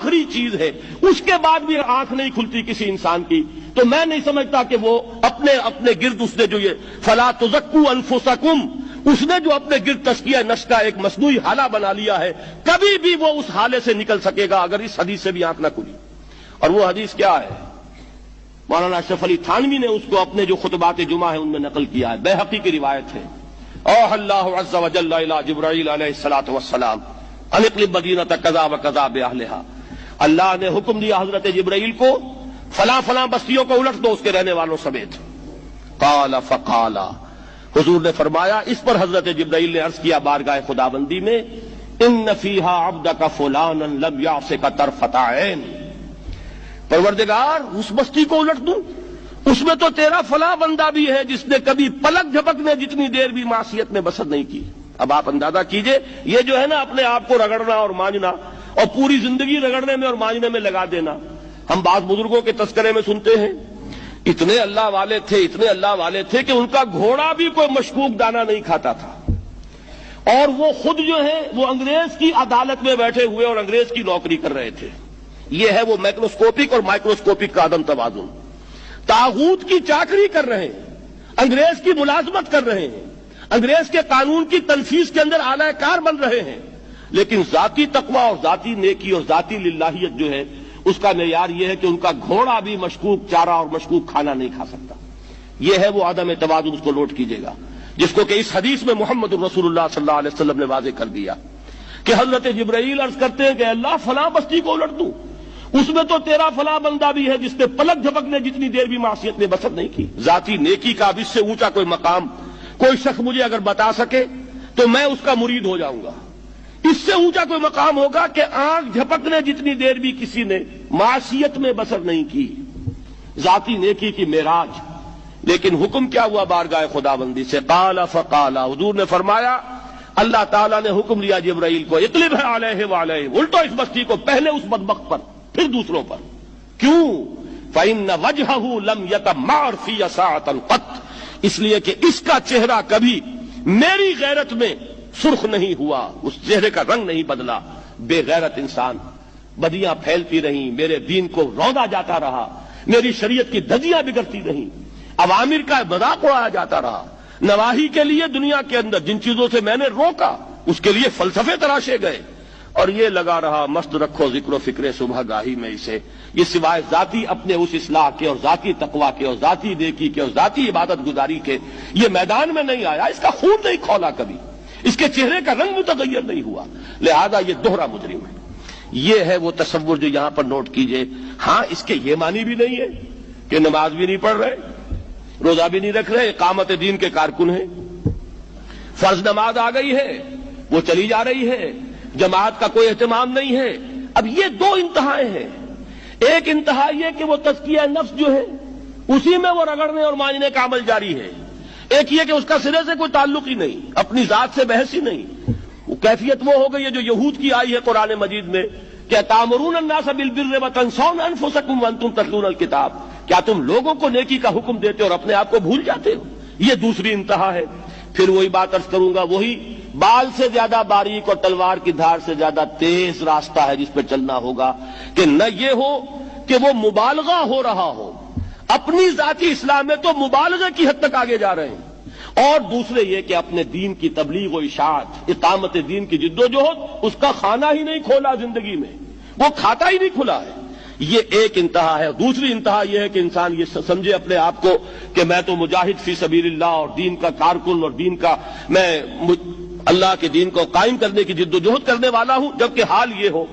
آخری چیز ہے، اس کے بعد بھی آنکھ نہیں کھلتی کسی انسان کی، تو میں نہیں سمجھتا کہ وہ اپنے گرد اس نے جو یہ فلا تزکوا انفسکم، اس نے جو اپنے گرد تزکیہ نفس کا ایک مصنوعی حالہ بنا لیا ہے، کبھی بھی وہ اس حالے سے نکل سکے گا اگر اس حدیث سے بھی آنکھ نہ کھلی۔ اور وہ حدیث کیا ہے؟ مولانا اشرف علی تھانوی نے اس کو اپنے جو خطبات جمعہ ہیں ان میں نقل کیا ہے، بیہقی کی روایت ہے۔ اوحى اللہ عز وجل الى جبرائیل علیہ الصلوۃ والسلام ان اقلب مدینۃ کذا وکذا باہلھا، اللہ نے حکم دیا حضرت جبرائیل کو فلاں فلاں بستیوں کو الٹ دو اس کے رہنے والوں سمیت۔ قال فقال، حضور نے فرمایا، اس پر حضرت جبرائیل نے عرض کیا بارگاہ خداوندی میں، ان فیھا عبدک فلانا لم یعصک طرفۃ عین، پروردگار اس بستی کو الٹ دوں، اس میں تو تیرا فلاں بندہ بھی ہے جس نے کبھی پلک جھپکنے جتنی دیر بھی معصیت میں بسر نہیں کی۔ اب آپ اندازہ کیجئے، یہ جو ہے نا اپنے آپ کو رگڑنا اور مانجنا اور پوری زندگی رگڑنے میں اور مانجنے میں لگا دینا، ہم بعض بزرگوں کے تذکرے میں سنتے ہیں اتنے اللہ والے تھے کہ ان کا گھوڑا بھی کوئی مشکوک دانہ نہیں کھاتا تھا، اور وہ خود جو ہے وہ انگریز کی عدالت میں بیٹھے ہوئے اور انگریز کی نوکری کر رہے تھے۔ یہ ہے وہ مائکروسکوپک اور مائکروسکوپک کا عدم توازن، طاغوت کی چاکری کر رہے ہیں، انگریز کی ملازمت کر رہے ہیں، انگریز کے قانون کی تنفیذ کے اندر اعلی کار بن رہے ہیں، لیکن ذاتی تقوی اور ذاتی نیکی اور ذاتی للہیت جو ہے اس کا معیار یہ ہے کہ ان کا گھوڑا بھی مشکوک چارہ اور مشکوک کھانا نہیں کھا سکتا۔ یہ ہے وہ عدم توازن، اس کو نوٹ کیجیے گا، جس کو کہ اس حدیث میں محمد الرسول اللہ صلی اللہ علیہ وسلم نے واضح کر دیا کہ حضرت جبرائیل عرض کرتے ہیں کہ اللہ فلاں بستی کو الٹ دوں، اس میں تو تیرا فلاں بندہ بھی ہے جس نے پلک جھپکنے جتنی دیر بھی معصیت میں بسر نہیں کی۔ ذاتی نیکی کا اب اس سے اونچا کوئی مقام کوئی شخص مجھے اگر بتا سکے تو میں اس کا مرید ہو جاؤں گا۔ اس سے اونچا کوئی مقام ہوگا کہ آنکھ جھپکنے جتنی دیر بھی کسی نے معصیت میں بسر نہیں کی، ذاتی نیکی کی معراج۔ لیکن حکم کیا ہوا بارگاہ خداوندی سے؟ قال فقال، حضور نے فرمایا، اللہ تعالیٰ نے حکم لیا جبرائیل کو، اقلب علیہ وعلیہ، الٹو اس بستی کو، پہلے اس بدبخت پر پھر دوسروں پر۔ کیوں؟ فإن وجهه لم يتمعر في ساعة قط، اس لیے کہ اس کا چہرہ کبھی میری غیرت میں سرخ نہیں ہوا، اس چہرے کا رنگ نہیں بدلا۔ بے غیرت انسان، بدیاں پھیلتی رہیں، میرے دین کو روندا جاتا رہا، میری شریعت کی دھجیاں بگڑتی رہیں، عوامر کا مذاق اڑایا جاتا رہا، نواہی کے لیے دنیا کے اندر جن چیزوں سے میں نے روکا اس کے لیے فلسفے تراشے گئے، اور یہ لگا رہا مست رکھو ذکر و فکر صبح گاہی میں اسے، یہ سوائے ذاتی اپنے اس اصلاح کے اور ذاتی تقوی کے اور ذاتی نیکی کے اور ذاتی عبادت گزاری کے یہ میدان میں نہیں آیا، اس کا خون نہیں کھولا کبھی، اس کے چہرے کا رنگ متغیر نہیں ہوا، لہذا یہ دوہرا مجرم ہے۔ یہ ہے وہ تصور جو یہاں پر نوٹ کیجئے۔ ہاں، اس کے یہ معنی بھی نہیں ہے کہ نماز بھی نہیں پڑھ رہے، روزہ بھی نہیں رکھ رہے، اقامت دین کے کارکن ہیں، فرض نماز آ گئی ہے وہ چلی جا رہی ہے، جماعت کا کوئی اہتمام نہیں ہے۔ اب یہ دو انتہائیں ہیں، ایک انتہا یہ کہ وہ تزکیہ نفس جو ہے اسی میں وہ رگڑنے اور مانجنے کا عمل جاری ہے، ایک یہ کہ اس کا سرے سے کوئی تعلق ہی نہیں، اپنی ذات سے بحث ہی نہیں۔ وہ کیفیت وہ ہو گئی ہے جو یہود کی آئی ہے قرآن مجید میں کہ تامرون الناس بالبر وتنسون انفسکم وانتم تتلون الکتاب، کیا تم لوگوں کو نیکی کا حکم دیتے اور اپنے آپ کو بھول جاتے ہو؟ یہ دوسری انتہا ہے۔ پھر وہی بات عرض کروں گا، وہی بال سے زیادہ باریک اور تلوار کی دھار سے زیادہ تیز راستہ ہے جس پہ چلنا ہوگا کہ نہ یہ ہو کہ وہ مبالغہ ہو رہا ہو، اپنی ذاتی اصلاح میں تو مبالغہ کی حد تک آگے جا رہے ہیں، اور دوسرے یہ کہ اپنے دین کی تبلیغ و اشاعت، اقامت دین کی جدوجہد، اس کا کھانا ہی نہیں کھولا زندگی میں، وہ کھاتا ہی نہیں کھلا ہے۔ یہ ایک انتہا ہے۔ دوسری انتہا یہ ہے کہ انسان یہ سمجھے اپنے آپ کو کہ میں تو مجاہد فی سبیل اللہ اور دین کا کارکن اور دین کا میں اللہ کے دین کو قائم کرنے کی جد و جہد کرنے والا ہوں، جبکہ حال یہ ہو